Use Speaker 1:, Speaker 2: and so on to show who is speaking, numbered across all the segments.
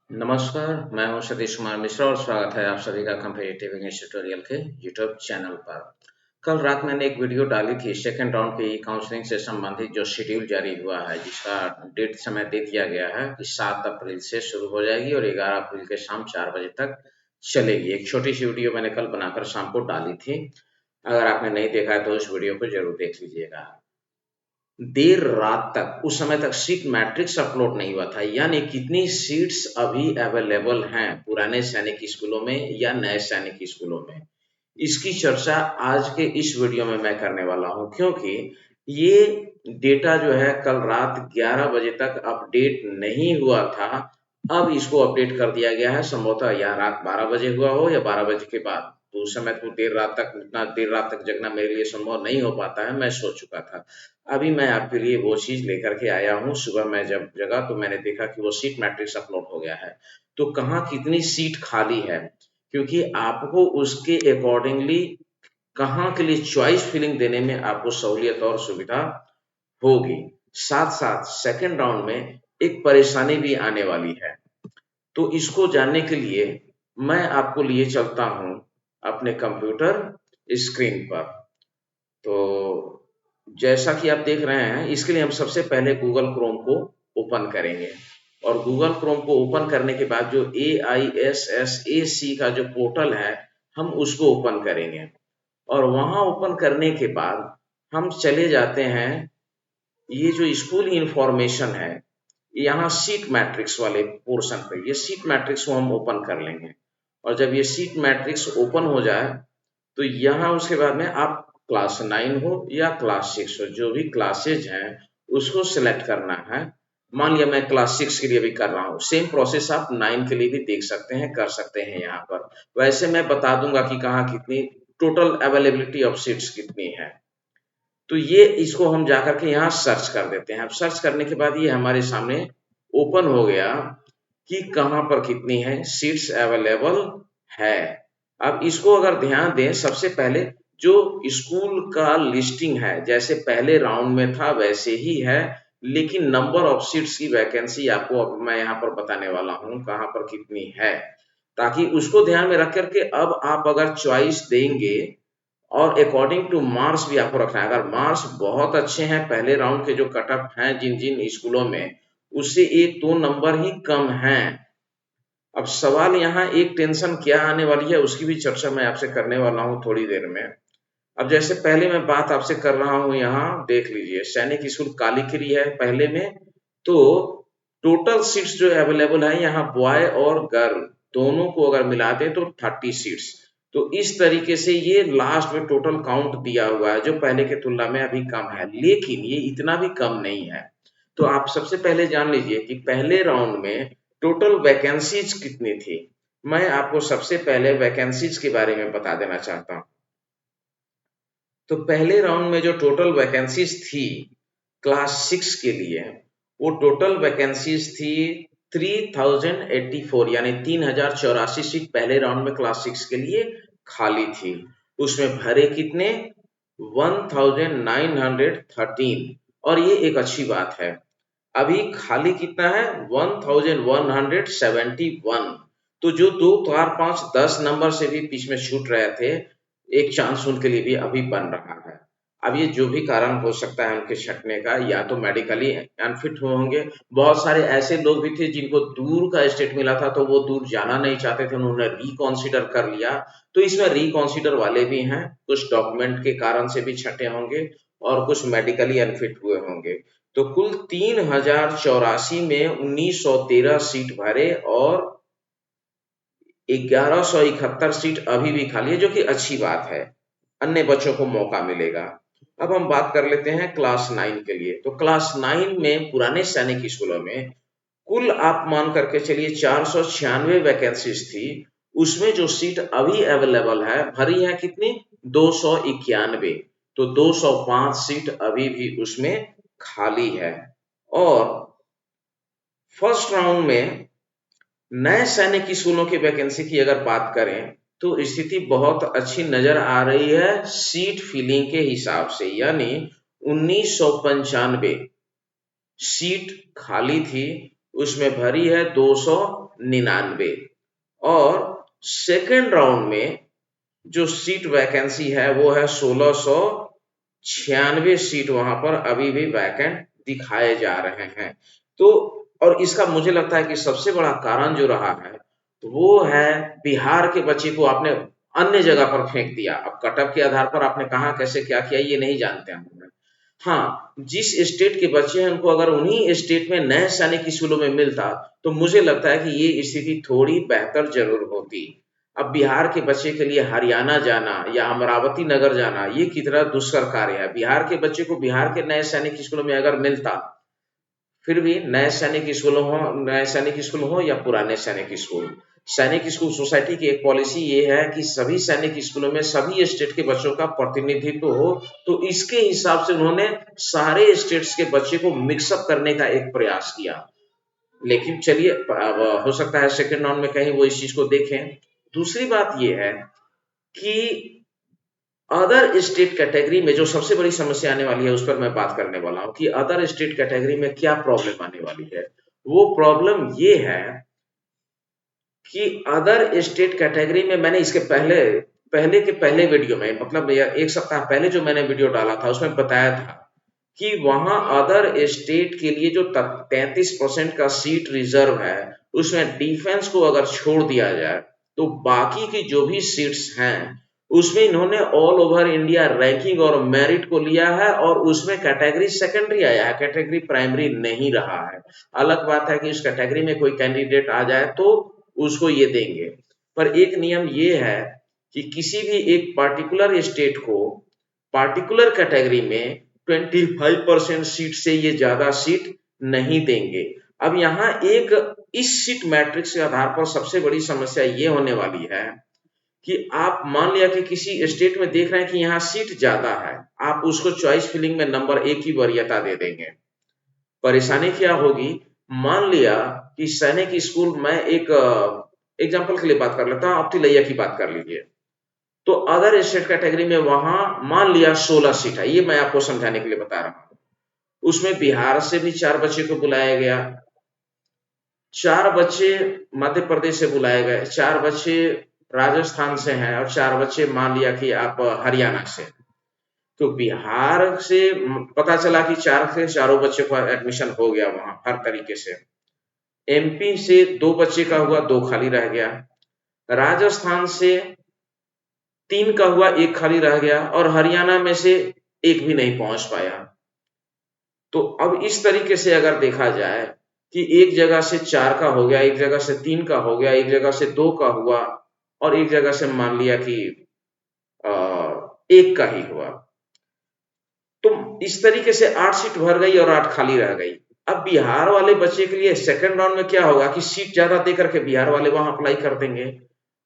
Speaker 1: नमस्कार, मैं हूं सतीश कुमार मिश्रा और स्वागत है आप सभी का कॉम्पिटिटिव इंग्लिश ट्यूटोरियल के यूट्यूब चैनल पर। कल रात मैंने एक वीडियो डाली थी सेकंड राउंड के काउंसलिंग से संबंधित जो शेड्यूल जारी हुआ है, जिसका डेट समय दे दिया गया है कि 7 अप्रैल से शुरू हो जाएगी और 11 अप्रैल के शाम 4 बजे तक चलेगी। एक छोटी सी वीडियो मैंने कल बनाकर शाम को डाली थी। अगर आपने नहीं देखा है तो उस वीडियो को जरूर देख लीजिएगा। देर रात तक, उस समय तक सीट मैट्रिक्स अपलोड नहीं हुआ था, यानी कितनी सीट्स अभी अवेलेबल हैं पुराने सैनिक स्कूलों में या नए सैनिक स्कूलों में। इसकी चर्चा आज के इस वीडियो में मैं करने वाला हूं, क्योंकि ये डेटा जो है कल रात 11 बजे तक अपडेट नहीं हुआ था। अब इसको अपडेट कर दिया गया है, संभवतः या रात 12 बजे हुआ हो या 12 बजे के बाद। तो उस समय तो देर रात तक, इतना देर रात तक जगना मेरे लिए संभव नहीं हो पाता है, मैं सो चुका था। अभी मैं आपके लिए वो चीज लेकर के आया हूँ। सुबह मैं जब जगा तो मैंने देखा कि वो सीट मैट्रिक्स अपलोड हो गया है। तो कहाँ कितनी सीट खाली है, क्योंकि आपको उसके अकॉर्डिंगली कहाँ के लिए चॉइस फिलिंग देने में आपको सहूलियत और सुविधा होगी। साथ साथ सेकंड राउंड में एक परेशानी भी आने वाली है। तो इसको जानने के लिए मैं आपको लिए चलता हूं अपने कंप्यूटर स्क्रीन पर। तो जैसा कि आप देख रहे हैं, इसके लिए हम सबसे पहले गूगल क्रोम को ओपन करेंगे और गूगल क्रोम को ओपन करने के बाद जो AISSAC का जो पोर्टल है, हम उसको ओपन करेंगे और वहां ओपन करने के बाद हम चले जाते हैं ये जो स्कूल इंफॉर्मेशन है, यहाँ सीट मैट्रिक्स वाले पोर्शन पे, ये सीट मैट्रिक्स को हम ओपन कर लेंगे। और जब ये सीट मैट्रिक्स ओपन हो जाए तो यहाँ उसके बाद में आप क्लास 9 हो या क्लास 6 हो, जो भी क्लासेज हैं उसको सिलेक्ट करना है। मान लिया मैं क्लास 6 के लिए भी कर रहा हूँ, सेम प्रोसेस आप 9 के लिए भी देख सकते हैं, कर सकते हैं। यहाँ पर वैसे मैं बता दूंगा कि कहाँ कितनी टोटल अवेलेबिलिटी ऑफ सीट्स कितनी है। तो ये इसको हम जाकर के यहाँ सर्च कर देते हैं। अब सर्च करने के बाद ये हमारे सामने ओपन हो गया कि कहाँ पर कितनी है सीट्स अवेलेबल है। अब इसको अगर ध्यान दें, सबसे पहले जो स्कूल का लिस्टिंग है जैसे पहले राउंड में था वैसे ही है, लेकिन नंबर ऑफ सीट्स की वैकेंसी आपको अब मैं यहाँ पर बताने वाला हूँ कहाँ पर कितनी है, ताकि उसको ध्यान में रख करके अब आप अगर चॉइस देंगे और अकॉर्डिंग टू मार्क्स भी आपको रखना है। अगर मार्क्स बहुत अच्छे हैं पहले राउंड के जो कट ऑफ हैं जिन जिन स्कूलों में, उससे एक दो नंबर ही कम हैं। अब सवाल यहाँ एक टेंशन क्या आने वाली है उसकी भी चर्चा मैं आपसे करने वाला हूँ थोड़ी देर में। अब जैसे पहले मैं बात आपसे कर रहा हूँ, यहाँ देख लीजिए सैनिक स्कूल कालीखिरी है पहले में। तो टोटल सीट्स जो अवेलेबल है यहाँ बॉय और गर्ल दोनों को अगर मिला दें तो 30 सीट्स। तो इस तरीके से ये लास्ट में टोटल काउंट दिया हुआ है, जो पहले के तुलना में अभी कम है, लेकिन ये इतना भी कम नहीं है। तो आप सबसे पहले जान लीजिए कि पहले राउंड में टोटल वैकेंसीज कितनी थी। मैं आपको सबसे पहले वैकेंसीज के बारे में बता देना चाहता हूँ। तो पहले राउंड में जो टोटल वैकेंसीज थी क्लास 6 के लिए, वो टोटल वैकेंसीज थी 3084, यानी 3084 सीट पहले राउंड में क्लास 6 के लिए खाली थी। उसमें भरे कितने, 1913। और ये एक अच्छी बात है, अभी खाली कितना है, 1171। तो जो 2 4 5 10 नंबर से भी बीच में छूट रहे थे, एक चांस उनके लिए भी अभी बन रहा है। अब ये जो भी कारण हो सकता है उनके छटने का, या तो मेडिकली अनफिट होंगे, बहुत सारे ऐसे लोग भी थे जिनको दूर का स्टेट मिला था तो वो दूर जाना नहीं चाहते थे, उन्होंने रिकॉन्सिडर कर लिया। तो इसमें रिकॉन्सिडर वाले भी हैं, कुछ डॉक्यूमेंट के कारण से भी छटे होंगे और कुछ मेडिकली अनफिट हुए होंगे। तो कुल 3084 में 1913 सीट भरे और 1171 सीट अभी भी खाली है, जो कि अच्छी बात है, अन्य बच्चों को मौका मिलेगा। अब हम बात कर लेते हैं क्लास 9 के लिए। तो क्लास 9 में पुराने सैनिक स्कूलों में कुल आप मान करके चलिए 496 वैकेंसीज थी। उसमें जो सीट अभी अवेलेबल है भरी है कितनी, 291। तो 205 सीट अभी भी उसमें खाली है। और फर्स्ट राउंड में नए सैनिक स्कूलों की वैकेंसी की अगर बात करें तो स्थिति बहुत अच्छी नजर आ रही है सीट फिलिंग के हिसाब से, यानी 1995 सीट खाली थी उसमें भरी है 299 और सेकेंड राउंड में जो सीट वैकेंसी है वो है 1696 सीट वहां पर अभी भी वैकेंट दिखाए जा रहे हैं। तो और इसका मुझे लगता है कि सबसे बड़ा कारण जो रहा है तो वो है बिहार के बच्चे को आपने अन्य जगह पर फेंक दिया। अब कटअप के आधार पर आपने कहा कैसे क्या किया ये नहीं जानते हम लोग। हाँ, जिस स्टेट के बच्चे हैं उनको अगर उन्हीं स्टेट में नए सैनिक स्कूलों में मिलता तो मुझे लगता है कि ये स्थिति थोड़ी बेहतर जरूर होती। अब बिहार के बच्चे के लिए हरियाणा जाना या अमरावती नगर जाना ये कितना दुष्कर कार्य है। बिहार के बच्चे को बिहार के नए सैनिक स्कूलों में अगर मिलता, फिर भी नए सैनिक स्कूल हो या पुराने सैनिक स्कूल सोसाइटी की एक पॉलिसी ये है कि सभी सैनिक स्कूलों में सभी स्टेट के बच्चों का प्रतिनिधित्व हो। तो इसके हिसाब से उन्होंने सारे स्टेट्स के बच्चे को मिक्सअप करने का एक प्रयास किया। लेकिन चलिए अब हो सकता है सेकेंड राउंड में कहीं वो इस चीज को देखें। दूसरी बात ये है कि अदर स्टेट कैटेगरी में जो सबसे बड़ी समस्या आने वाली है उस पर मैं बात करने वाला हूं कि अदर स्टेट कैटेगरी में क्या प्रॉब्लम आने वाली है। वो प्रॉब्लम ये है कि अदर स्टेट कैटेगरी में मैंने इसके पहले वीडियो में मतलब एक सप्ताह पहले जो मैंने वीडियो डाला था उसमें बताया था कि वहां अदर स्टेट के लिए जो 33% का सीट रिजर्व है उसमें डिफेंस को अगर छोड़ दिया जाए तो बाकी की जो भी सीट्स हैं उसमें इन्होंने ऑल ओवर इंडिया रैंकिंग और मेरिट को लिया है और उसमें कैटेगरी सेकेंडरी आया है, कैटेगरी प्राइमरी नहीं रहा है। अलग बात है कि इस कैटेगरी में कोई कैंडिडेट आ जाए तो उसको ये देंगे, पर एक नियम ये है कि किसी भी एक पार्टिकुलर स्टेट को पार्टिकुलर कैटेगरी में 25% सीट से ये ज्यादा सीट नहीं देंगे। अब यहाँ एक इस सीट मैट्रिक्स के आधार पर सबसे बड़ी समस्या ये होने वाली है कि आप मान लिया कि किसी स्टेट में देख रहे हैं कि यहाँ सीट ज्यादा है, आप उसको चॉइस फिलिंग में नंबर 1 की वरीयता दे देंगे। परेशानी क्या होगी, मान लिया कि सैनिक स्कूल में एक एग्जाम्पल के लिए बात कर लेता हूं, आप तिलैया की बात कर लीजिए। तो अदर स्टेट कैटेगरी में वहां मान लिया 16 सीट है, ये मैं आपको समझाने के लिए बता रहा हूं। उसमें बिहार से भी 4 बच्चे को बुलाया गया, 4 बच्चे मध्य प्रदेश से बुलाए गए, 4 बच्चे राजस्थान से हैं और 4 बच्चे मान लिया कि आप हरियाणा से। तो बिहार से पता चला कि 4 से चारों बच्चों का एडमिशन हो गया वहां हर तरीके से। एमपी से 2 बच्चे का हुआ, 2 खाली रह गया। राजस्थान से 3 का हुआ, 1 खाली रह गया और हरियाणा में से 1 भी नहीं पहुंच पाया। तो अब इस तरीके से अगर देखा जाए कि एक जगह से 4 का हो गया, एक जगह से 3 का हो गया, एक जगह से 2 का हुआ और एक जगह से मान लिया कि 1 का ही हुआ, तो इस तरीके से 8 सीट भर गई और 8 खाली रह गई। अब बिहार वाले बच्चे के लिए सेकंड राउंड में क्या होगा कि सीट ज्यादा दे करके बिहार वाले वहां अप्लाई कर देंगे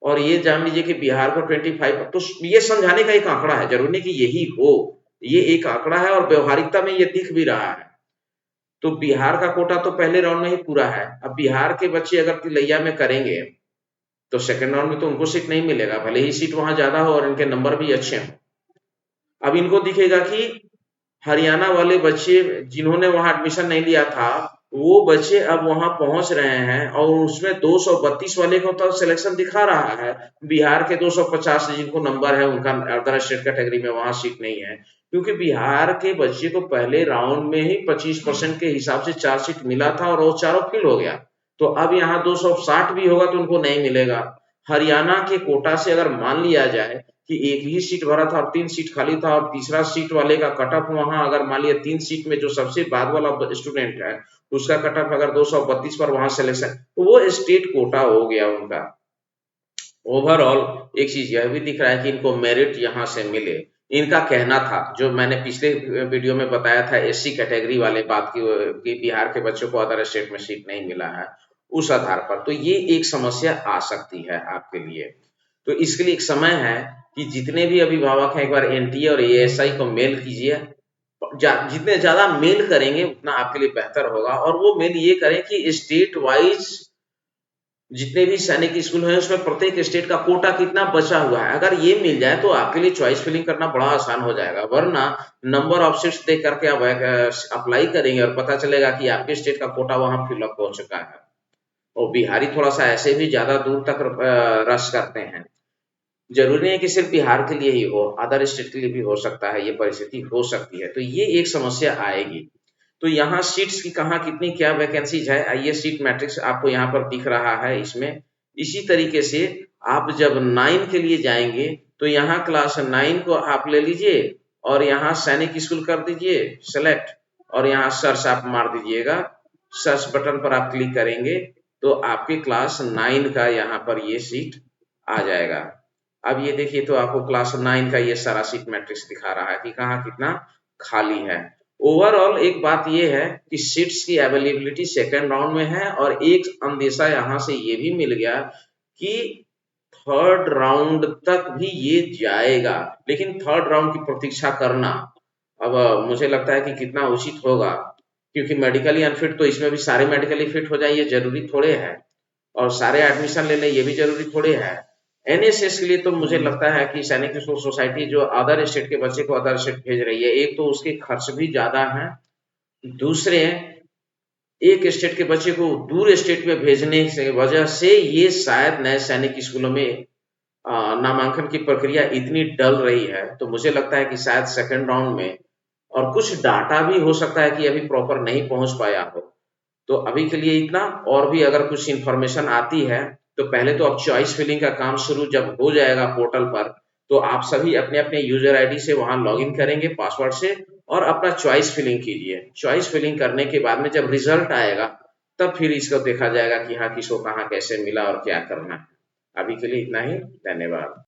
Speaker 1: और ये जान लीजिए कि बिहार को 25, तो ये समझाने का एक आंकड़ा है, जरूरी नहीं कि यही हो, ये एक आंकड़ा है और व्यवहारिकता में ये दिख भी रहा है। तो बिहार का कोटा तो पहले राउंड में ही पूरा है। अब बिहार के बच्चे अगर तिलैया में करेंगे तो सेकंड राउंड में तो उनको सीट नहीं मिलेगा, भले ही सीट वहां ज्यादा हो और इनके नंबर भी अच्छे हों। अब इनको दिखेगा कि हरियाणा वाले बच्चे जिन्होंने वहां एडमिशन नहीं लिया था वो बच्चे अब वहां पहुंच रहे हैं और उसमें 232 वाले को तो सिलेक्शन दिखा रहा है, बिहार के 250 जिनको नंबर है उनका अदर स्टेट कैटेगरी में वहां सीट नहीं है, क्योंकि बिहार के बच्चे को पहले राउंड में ही 25% के हिसाब से 4 सीट मिला था और वो चारों फिल हो गया। तो अब यहाँ 260 भी होगा तो उनको नहीं मिलेगा। हरियाणा के कोटा से अगर मान लिया जाए कि एक ही सीट भरा था और 3 सीट खाली था और तीसरा सीट वाले का कट ऑफ वहां अगर मान लिया 3 सीट में जो सबसे बाद वाला स्टूडेंट है उसका कट ऑफ अगर 232 पर वहां सिलेक्शन, तो वो स्टेट कोटा हो गया उनका। ओवरऑल एक चीज यह भी दिख रहा है कि इनको मेरिट यहां से मिले। इनका कहना था जो मैंने पिछले वीडियो में बताया था एससी कैटेगरी वाले बात की कि बिहार के बच्चों को अदर स्टेट में सीट नहीं मिला है, उस आधार पर तो ये एक समस्या आ सकती है आपके लिए। तो इसके लिए एक समय है कि जितने भी अभिभावक हैं एक बार एनटीए और एएसआई को मेल कीजिए। जितने ज्यादा मेल करेंगे उतना आपके लिए बेहतर होगा और वो मेल ये करें कि स्टेट वाइज जितने भी सैनिक स्कूल हैं उसमें प्रत्येक स्टेट का कोटा कितना बचा हुआ है, अगर ये मिल जाए तो आपके लिए चॉइस फिलिंग करना बड़ा आसान हो जाएगा। वरना नंबर ऑफ सीट्स देख करके आप अप्लाई करेंगे और पता चलेगा कि आपके स्टेट का कोटा वहां फिलअप हो चुका है। और बिहारी थोड़ा सा ऐसे भी ज्यादा दूर तक रश करते हैं। जरूरी नहीं है कि सिर्फ बिहार के लिए ही हो, अदर स्टेट के लिए भी हो सकता है, ये परिस्थिति हो सकती है, तो ये एक समस्या आएगी। तो यहाँ सीट्स की कहाँ कितनी क्या वैकेंसीज है, आइए सीट मैट्रिक्स आपको यहाँ पर दिख रहा है इसमें। इसी तरीके से आप जब 9 के लिए जाएंगे तो यहाँ क्लास 9 को आप ले लीजिए और यहाँ सैनिक स्कूल कर दीजिए सेलेक्ट, और यहाँ सर्च आप मार दीजिएगा। सर्च बटन पर आप क्लिक करेंगे तो आपके क्लास 9 का यहाँ पर ये सीट आ जाएगा। अब ये देखिए तो आपको क्लास 9 का ये सारा सीट मैट्रिक्स दिखा रहा है कि कहाँ कितना खाली है। ओवरऑल एक बात ये है कि सीट्स की अवेलेबिलिटी सेकेंड राउंड में है, और एक अंदेशा यहाँ से ये भी मिल गया कि थर्ड राउंड तक भी ये जाएगा, लेकिन थर्ड राउंड की प्रतीक्षा करना अब मुझे लगता है कि कितना उचित होगा, क्योंकि मेडिकली अनफिट तो इसमें भी सारे मेडिकली फिट हो जाए ये जरूरी थोड़े है, और सारे एडमिशन ले लें ये भी जरूरी थोड़े है। एनएसएस के लिए तो मुझे लगता है कि सैनिक स्कूल सोसाइटी जो अदर स्टेट के बच्चे को अदर स्टेट भेज रही है, एक तो उसके खर्च भी ज्यादा है, दूसरे एक स्टेट के बच्चे को दूर स्टेट में भेजने से वजह से ये शायद नए सैनिक स्कूलों में नामांकन की प्रक्रिया इतनी डल रही है, तो मुझे लगता है कि शायद सेकंड राउंड में, और कुछ डाटा भी हो सकता है कि अभी प्रॉपर नहीं पहुंच पाया हो। तो अभी के लिए इतना, और भी अगर कुछ इंफॉर्मेशन आती है तो पहले तो अब चॉइस फिलिंग का काम शुरू जब हो जाएगा पोर्टल पर, तो आप सभी अपने अपने यूजर आईडी से वहां लॉगिन करेंगे पासवर्ड से और अपना चॉइस फिलिंग कीजिए। चॉइस फिलिंग करने के बाद में जब रिजल्ट आएगा तब फिर इसको देखा जाएगा कि हाँ किसको कहाँ कैसे मिला और क्या करना है। अभी के लिए इतना ही, धन्यवाद।